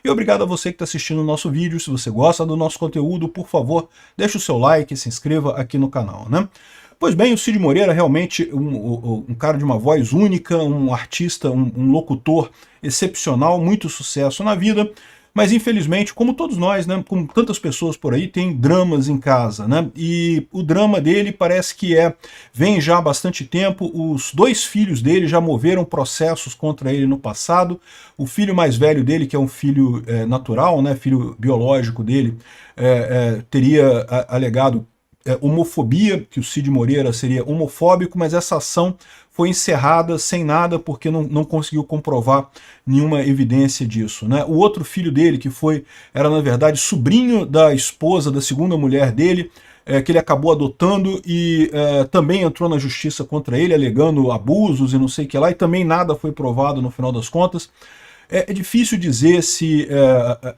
E obrigado a você que está assistindo o nosso vídeo. Se você gosta do nosso conteúdo, por favor, deixe o seu like e se inscreva aqui no canal, né? Pois bem, o Cid Moreira é realmente um cara de uma voz única, um artista, um locutor excepcional, muito sucesso na vida, mas infelizmente, como todos nós, né, como tantas pessoas por aí, tem dramas em casa, né? E o drama dele parece que vem já há bastante tempo. Os dois filhos dele já moveram processos contra ele no passado. O filho mais velho dele, que é um filho natural, né, filho biológico dele, teria alegado homofobia, que o Cid Moreira seria homofóbico, mas essa ação foi encerrada sem nada, porque não conseguiu comprovar nenhuma evidência disso, né? O outro filho dele, que era na verdade sobrinho da esposa da segunda mulher dele, que ele acabou adotando e também entrou na justiça contra ele, alegando abusos e não sei o que lá, e também nada foi provado no final das contas. É difícil dizer se...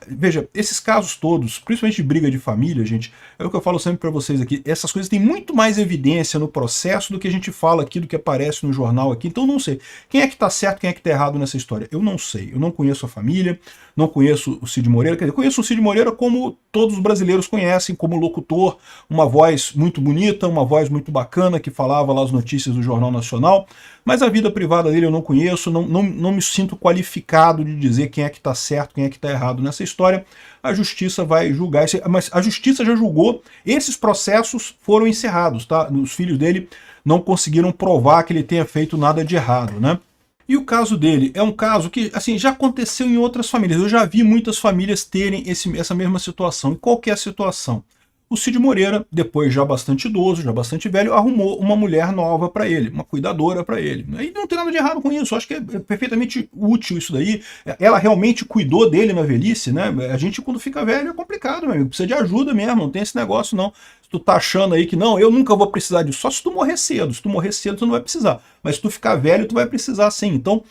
veja, esses casos todos, principalmente de briga de família, gente, é o que eu falo sempre para vocês aqui, essas coisas têm muito mais evidência no processo do que a gente fala aqui, do que aparece no jornal aqui, então não sei. Quem é que tá certo, quem é que tá errado nessa história? Eu não sei, eu não conheço a família, não conheço o Cid Moreira, quer dizer, conheço o Cid Moreira como todos os brasileiros conhecem, como locutor, uma voz muito bonita, uma voz muito bacana, que falava lá as notícias do Jornal Nacional, mas a vida privada dele eu não conheço, não me sinto qualificado de dizer quem é que está certo, quem é que está errado nessa história. A justiça vai julgar, mas a justiça já julgou, esses processos foram encerrados, tá? Os filhos dele não conseguiram provar que ele tenha feito nada de errado, né? E o caso dele é um caso que, assim, já aconteceu em outras famílias. Eu já vi muitas famílias terem essa mesma situação. E qual que é a situação? O Cid Moreira, depois já bastante idoso, já bastante velho, arrumou uma mulher nova para ele, uma cuidadora para ele. E não tem nada de errado com isso, eu acho que é perfeitamente útil isso daí. Ela realmente cuidou dele na velhice, né? A gente quando fica velho é complicado, meu amigo, precisa de ajuda mesmo, não tem esse negócio não. Se tu tá achando aí que não, eu nunca vou precisar disso, só se tu morrer cedo. Se tu morrer cedo tu não vai precisar, mas se tu ficar velho tu vai precisar sim. Então,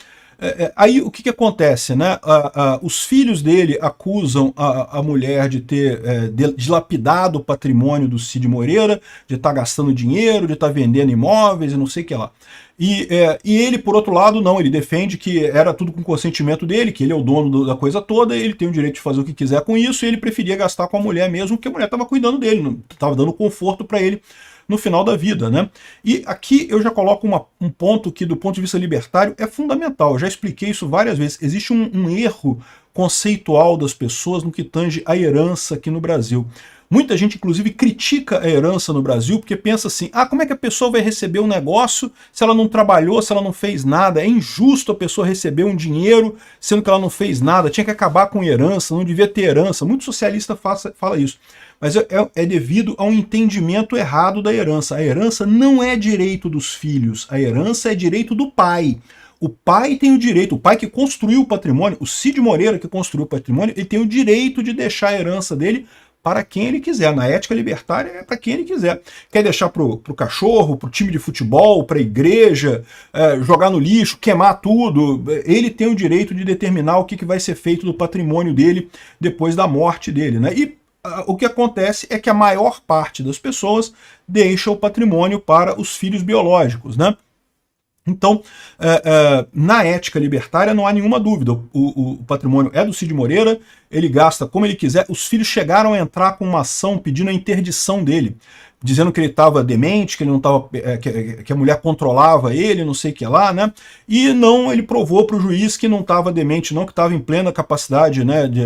aí o que acontece, né? Os filhos dele acusam a mulher de ter dilapidado o patrimônio do Cid Moreira, de estar gastando dinheiro, de estar vendendo imóveis e não sei o que lá. E ele, por outro lado, não, ele defende que era tudo com consentimento dele, que ele é o dono da coisa toda, ele tem o direito de fazer o que quiser com isso, e ele preferia gastar com a mulher mesmo, porque a mulher estava cuidando dele, estava dando conforto para ele no final da vida, né? E aqui eu já coloco um ponto que, do ponto de vista libertário, é fundamental. Eu já expliquei isso várias vezes. Existe um erro conceitual das pessoas no que tange a herança aqui no Brasil. Muita gente, inclusive, critica a herança no Brasil porque pensa assim, como é que a pessoa vai receber um negócio se ela não trabalhou, se ela não fez nada? É injusto a pessoa receber um dinheiro sendo que ela não fez nada, tinha que acabar com herança, não devia ter herança. Muito socialista fala isso. Mas é devido a um entendimento errado da herança. A herança não é direito dos filhos, a herança é direito do pai. O pai tem o direito, o pai que construiu o patrimônio, o Cid Moreira que construiu o patrimônio, ele tem o direito de deixar a herança dele para quem ele quiser. Na ética libertária é para quem ele quiser. Quer deixar pro cachorro, pro time de futebol, para a igreja, jogar no lixo, queimar tudo. Ele tem o direito de determinar o que vai ser feito do patrimônio dele depois da morte dele, né? E o que acontece é que a maior parte das pessoas deixa o patrimônio para os filhos biológicos, né? Então, na ética libertária não há nenhuma dúvida, o patrimônio é do Cid Moreira, ele gasta como ele quiser. Os filhos chegaram a entrar com uma ação pedindo a interdição dele, dizendo que ele estava demente, que ele não estava, que a mulher controlava ele, não sei o que lá, né? E não, ele provou para o juiz que não estava demente, não, que estava em plena capacidade, né, de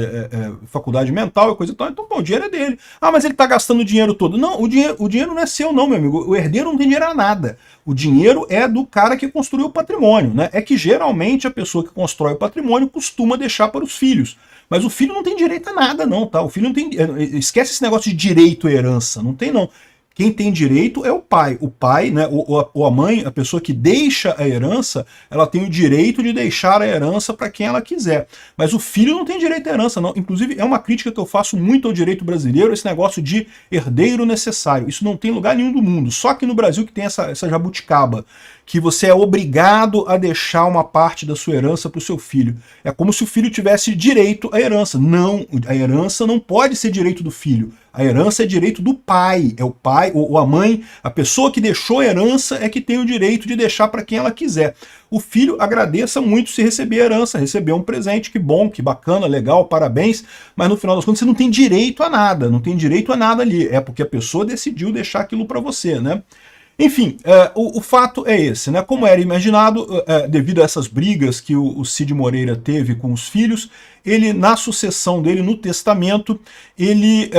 faculdade mental e coisa e tal. Então, bom, o dinheiro é dele. Mas ele está gastando o dinheiro todo. Não, o dinheiro não é seu, não, meu amigo. O herdeiro não tem dinheiro a nada. O dinheiro é do cara que construiu o patrimônio, né? É que geralmente a pessoa que constrói o patrimônio costuma deixar para os filhos. Mas o filho não tem direito a nada, não, tá? O filho não tem... Esquece esse negócio de direito à herança. Não tem, não. Quem tem direito é o pai. O pai, né, ou a mãe, a pessoa que deixa a herança, ela tem o direito de deixar a herança para quem ela quiser. Mas o filho não tem direito à herança, não. Inclusive, é uma crítica que eu faço muito ao direito brasileiro, esse negócio de herdeiro necessário. Isso não tem lugar nenhum do mundo. Só que no Brasil que tem essa jabuticaba, que você é obrigado a deixar uma parte da sua herança para o seu filho. É como se o filho tivesse direito à herança. Não, a herança não pode ser direito do filho. A herança é direito do pai, é o pai ou a mãe, a pessoa que deixou a herança é que tem o direito de deixar para quem ela quiser. O filho agradeça muito se receber a herança, receber um presente, que bom, que bacana, legal, parabéns, mas no final das contas você não tem direito a nada, não tem direito a nada ali, é porque a pessoa decidiu deixar aquilo para você, né? Enfim, o fato é esse, né? Como era imaginado, devido a essas brigas que o Cid Moreira teve com os filhos, ele, na sucessão dele, no testamento, ele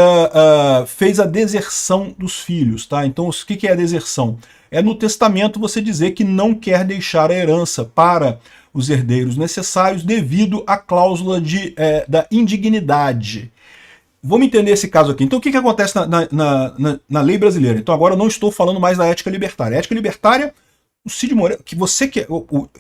fez a deserção dos filhos, tá? Então, o que é a deserção? É no testamento você dizer que não quer deixar a herança para os herdeiros necessários devido à cláusula da indignidade. Vamos entender esse caso aqui. Então o que acontece na lei brasileira? Então agora eu não estou falando mais da ética libertária. A ética libertária, o Cid Moreira, que você quer,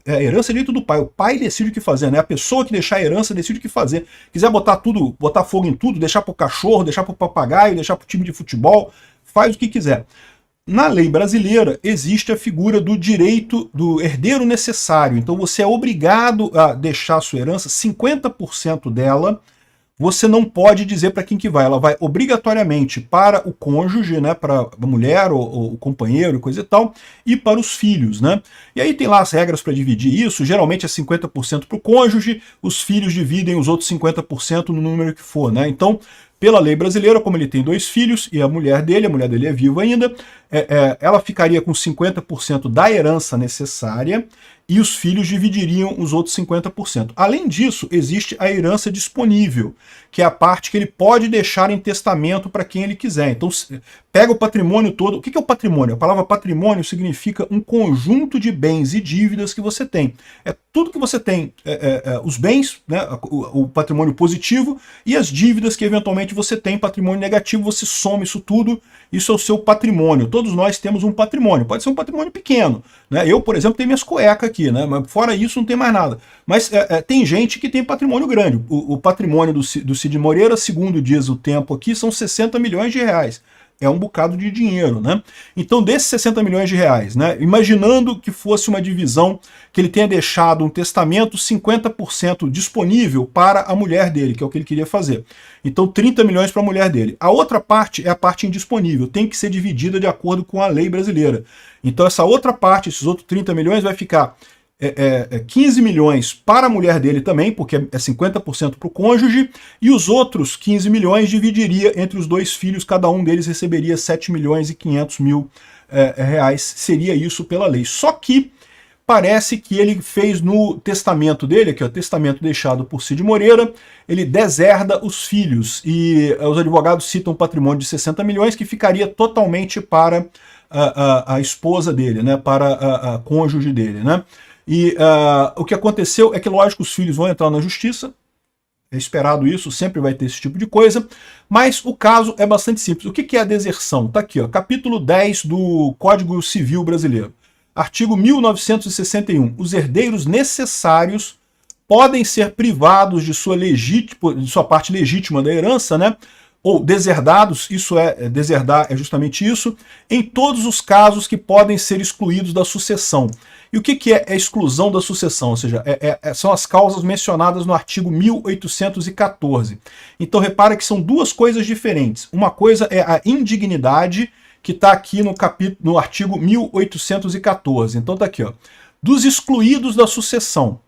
a herança é direito do pai. O pai decide o que fazer, né? A pessoa que deixar a herança decide o que fazer. Quiser botar tudo, botar fogo em tudo, deixar pro cachorro, deixar pro papagaio, deixar pro time de futebol, faz o que quiser. Na lei brasileira existe a figura do direito do herdeiro necessário. Então você é obrigado a deixar a sua herança, 50% dela. Você não pode dizer para quem que vai, ela vai obrigatoriamente para o cônjuge, né, para a mulher ou o companheiro e coisa e tal, e para os filhos, né? E aí tem lá as regras para dividir isso, geralmente é 50% para o cônjuge, os filhos dividem os outros 50% no número que for, né? Então, pela lei brasileira, como ele tem 2 filhos e a mulher dele é viva ainda, ela ficaria com 50% da herança necessária e os filhos dividiriam os outros 50%. Além disso, existe a herança disponível, que é a parte que ele pode deixar em testamento para quem ele quiser. Então, pega o patrimônio todo. O que é o patrimônio? A palavra patrimônio significa um conjunto de bens e dívidas que você tem. É tudo que você tem, os bens, né, o patrimônio positivo e as dívidas que eventualmente você tem, patrimônio negativo, você soma isso tudo, isso é o seu patrimônio. Todos nós temos um patrimônio, pode ser um patrimônio pequeno, né? Eu, por exemplo, tenho minhas cuecas aqui, né? Mas fora isso não tem mais nada. Mas tem gente que tem patrimônio grande. O patrimônio do Cid Moreira, segundo diz o tempo aqui, são 60 milhões de reais. É um bocado de dinheiro, né? Então, desses 60 milhões de reais, né, imaginando que fosse uma divisão, que ele tenha deixado um testamento 50% disponível para a mulher dele, que é o que ele queria fazer. Então, 30 milhões para a mulher dele. A outra parte é a parte indisponível, tem que ser dividida de acordo com a lei brasileira. Então, essa outra parte, esses outros 30 milhões, vai ficar 15 milhões para a mulher dele também, porque é 50% para o cônjuge, e os outros 15 milhões dividiria entre os 2 filhos, cada um deles receberia 7 milhões e 500 mil reais, seria isso pela lei. Só que parece que ele fez no testamento dele, aqui, o testamento deixado por Cid Moreira, ele deserda os filhos, e os advogados citam um patrimônio de 60 milhões que ficaria totalmente para a esposa dele, né, para a cônjuge dele, né? E o que aconteceu é que, lógico, os filhos vão entrar na justiça, é esperado isso, sempre vai ter esse tipo de coisa, mas o caso é bastante simples. O que é a deserção? Está aqui, ó, capítulo 10 do Código Civil Brasileiro, artigo 1961. Os herdeiros necessários podem ser privados de sua parte legítima da herança, né? Ou deserdados, deserdar é justamente isso, em todos os casos que podem ser excluídos da sucessão. E o que é a exclusão da sucessão? Ou seja, são as causas mencionadas no artigo 1814. Então repara que são duas coisas diferentes. Uma coisa é a indignidade, que está aqui no artigo 1814. Então está aqui, ó, dos excluídos da sucessão.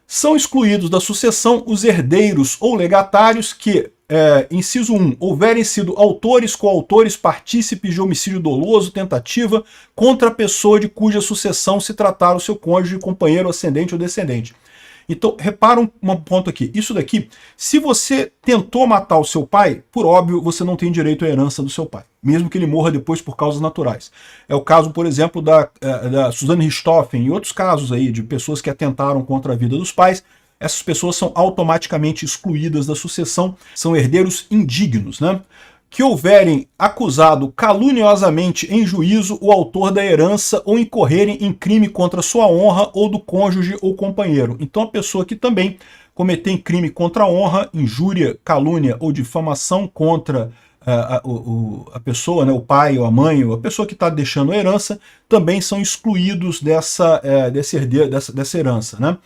São excluídos da sucessão os herdeiros ou legatários que, inciso 1, houverem sido autores, coautores, partícipes de homicídio doloso, tentativa, contra a pessoa de cuja sucessão se tratar o seu cônjuge, companheiro, ascendente ou descendente. Então, repara um ponto aqui. Isso daqui, se você tentou matar o seu pai, por óbvio, você não tem direito à herança do seu pai, mesmo que ele morra depois por causas naturais. É o caso, por exemplo, da Suzanne Richthofen e outros casos aí de pessoas que atentaram contra a vida dos pais. Essas pessoas são automaticamente excluídas da sucessão, são herdeiros indignos, né? Que houverem acusado caluniosamente em juízo o autor da herança ou incorrerem em crime contra sua honra ou do cônjuge ou companheiro. Então a pessoa que também cometer crime contra a honra, injúria, calúnia ou difamação contra a pessoa, né, o pai ou a mãe, ou a pessoa que está deixando a herança, também são excluídos dessa herança, né?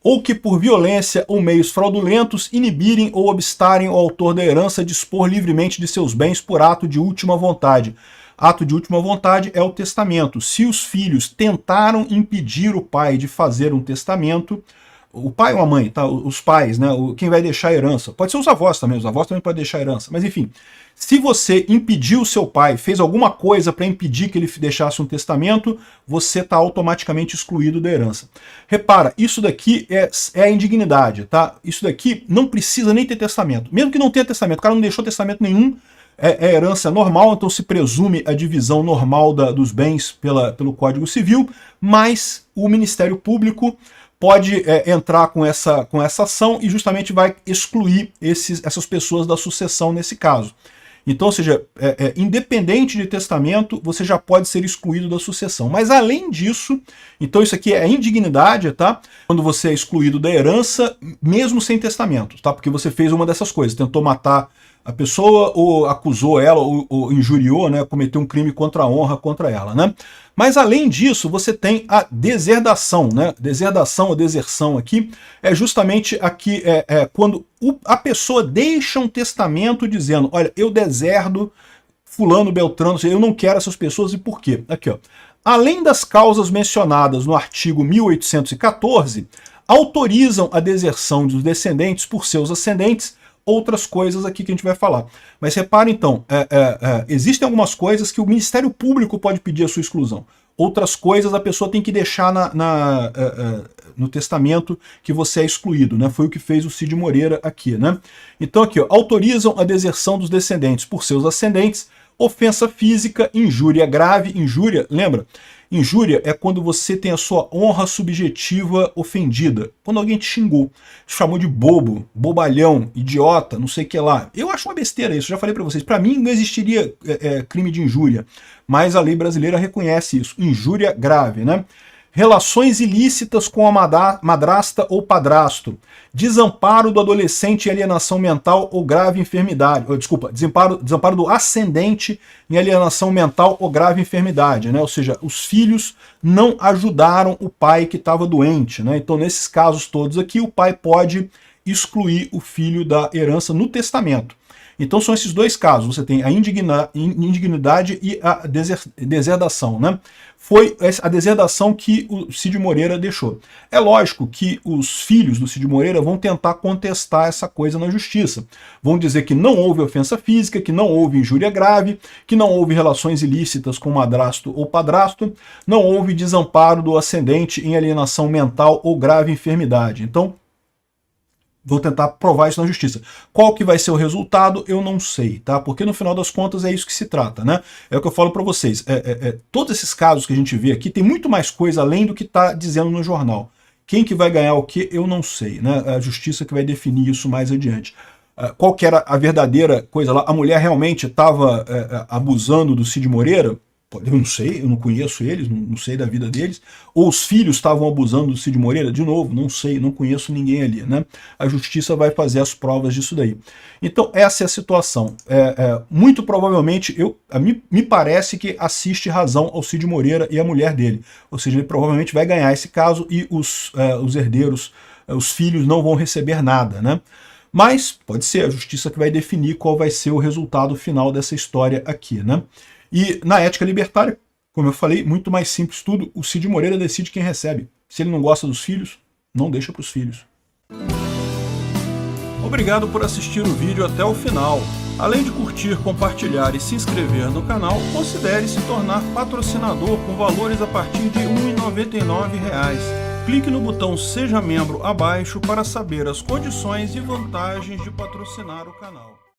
ou que por violência ou meios fraudulentos inibirem ou obstarem o autor da herança dispor livremente de seus bens por ato de última vontade. Ato de última vontade é o testamento. Se os filhos tentaram impedir o pai de fazer um testamento, o pai ou a mãe, tá? Os pais, né? Quem vai deixar a herança. Pode ser os avós também podem deixar a herança. Mas enfim, se você impediu o seu pai, fez alguma coisa para impedir que ele deixasse um testamento, você está automaticamente excluído da herança. Repara, isso daqui é a indignidade, tá? Isso daqui não precisa nem ter testamento. Mesmo que não tenha testamento, o cara não deixou testamento nenhum, é herança normal, então se presume a divisão normal dos bens pelo Código Civil, mas o Ministério Público pode entrar com essa ação e justamente vai excluir essas pessoas da sucessão nesse caso. Então, ou seja, independente de testamento, você já pode ser excluído da sucessão. Mas além disso, então isso aqui é indignidade, tá? Quando você é excluído da herança, mesmo sem testamento, tá? Porque você fez uma dessas coisas, tentou matar a pessoa, ou acusou ela, ou injuriou, né? Cometeu um crime contra a honra contra ela, né? Mas além disso, você tem a deserdação, né? Deserdação ou deserção aqui é justamente aqui quando a pessoa deixa um testamento dizendo, olha, eu deserdo fulano, beltrano, eu não quero essas pessoas, e por quê? Aqui, ó. Além das causas mencionadas no artigo 1814, autorizam a deserção dos descendentes por seus ascendentes, outras coisas aqui que a gente vai falar. Mas repare então, existem algumas coisas que o Ministério Público pode pedir a sua exclusão. Outras coisas a pessoa tem que deixar no testamento que você é excluído, né? Foi o que fez o Cid Moreira aqui, né? Então aqui, ó, autorizam a deserção dos descendentes por seus ascendentes, ofensa física, injúria grave. Injúria, lembra? Injúria é quando você tem a sua honra subjetiva ofendida. Quando alguém te xingou, te chamou de bobo, bobalhão, idiota, não sei o que lá. Eu acho uma besteira isso, já falei para vocês. Para mim não existiria crime de injúria, mas a lei brasileira reconhece isso. Injúria grave, né? Relações ilícitas com a madrasta ou padrasto, desamparo do adolescente em alienação mental ou grave enfermidade, desamparo do ascendente em alienação mental ou grave enfermidade, né? Ou seja, os filhos não ajudaram o pai que estava doente, né? Então, nesses casos todos aqui, o pai pode excluir o filho da herança no testamento. Então são esses dois casos, você tem a indignidade e a deserdação, né? Foi a deserdação que o Cid Moreira deixou. É lógico que os filhos do Cid Moreira vão tentar contestar essa coisa na justiça. Vão dizer que não houve ofensa física, que não houve injúria grave, que não houve relações ilícitas com madrasto ou padrasto, não houve desamparo do ascendente em alienação mental ou grave enfermidade. Então, vou tentar provar isso na justiça. Qual que vai ser o resultado, eu não sei, tá? Porque no final das contas é isso que se trata, né? É o que eu falo para vocês. Todos esses casos que a gente vê aqui, tem muito mais coisa além do que está dizendo no jornal. Quem que vai ganhar o quê, eu não sei, né? A justiça que vai definir isso mais adiante. Qual que era a verdadeira coisa lá? A mulher realmente estava abusando do Cid Moreira? Eu não sei, eu não conheço eles, não sei da vida deles. Ou os filhos estavam abusando do Cid Moreira? De novo, não sei, não conheço ninguém ali, né? A justiça vai fazer as provas disso daí. Então, essa é a situação. Muito provavelmente, me parece que assiste razão ao Cid Moreira e a mulher dele. Ou seja, ele provavelmente vai ganhar esse caso e os herdeiros, os filhos, não vão receber nada, né? Mas pode ser a justiça que vai definir qual vai ser o resultado final dessa história aqui, né? E na ética libertária, como eu falei, muito mais simples tudo, o Cid Moreira decide quem recebe. Se ele não gosta dos filhos, não deixa para os filhos. Obrigado por assistir o vídeo até o final. Além de curtir, compartilhar e se inscrever no canal, considere se tornar patrocinador com valores a partir de R$ 1,99. Clique no botão Seja Membro abaixo para saber as condições e vantagens de patrocinar o canal.